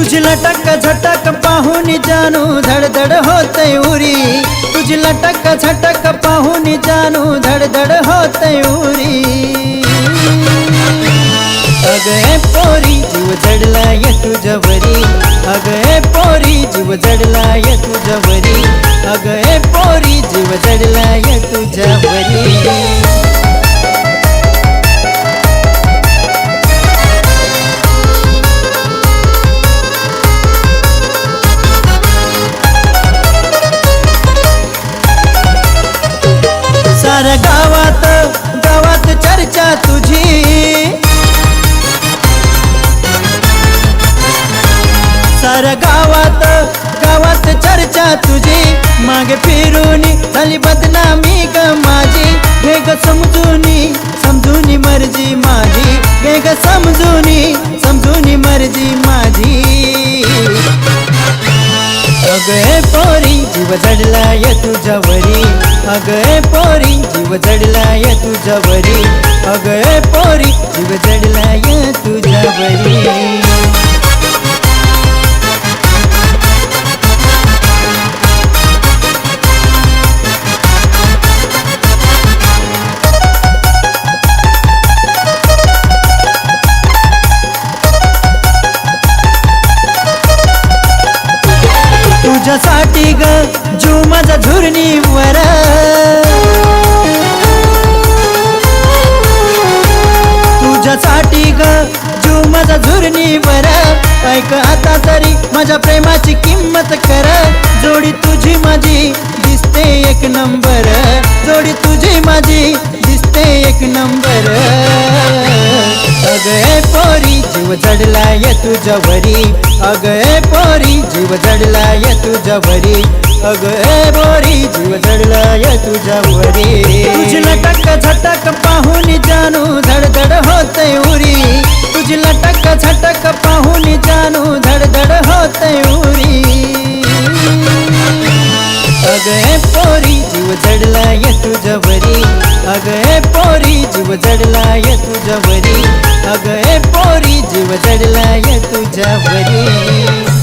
तुझी लटक झटक पाहून जानू धडधड होतय उरी, तुझी लटक झटक पाहून जानू धडधड होतय उरी। अगं पोरी जीव जडलाय तुझ्यावरी, अगं पोरी जीव जडलाय तुझ्यावरी, अगं पोरी जीव जडलाय तुझ्यावरी। साऱ्या गावात गावात चर्चा तुझी, साऱ्या गावात गावात चर्चा तुझी, मागे फिरून झाली बदनामी ग माझी, घे ग समजूनी समजूनी मर्जी माझी, घे ग समजूनी समजूनी मर्जी माझी। अगं पोरी जीव जडलाय तुझ्यावरी, अगं पोरी जीव जडलाय तुझ्यावरी, अगं पोरी जीव जडलाय तुझ्यावरी। तुझ्यासाठी ग जीव माझा झुरणीवर, तुझ्यासाठी ग जीव माझा झुरणीवर, ऐक आता तरी माझ्या प्रेमाची किंमत कर, जोडी तुझी माझी दिसते एक नंबर, जोडी तुझी माझी दिसते एक नंबर। अगं पोरी जीव जडलाय तुझ्यावरी, अगं पोरी जीव जडलाय तुझ्यावरी, अगं पोरी जीव जडलाय तुझ्यावरी। तुझी लटक झटक पाहून जानू धडधड होतय उरी, तुझी लटक झटक पाहून जानू धडधड होतय उरी। अगं पोरी जीव जडलाय तुझ्यावरी, अगं पोरी जीव जडलाय तुझ्यावरी, अगं पोरी जीव जडलाय तुझ्यावरी।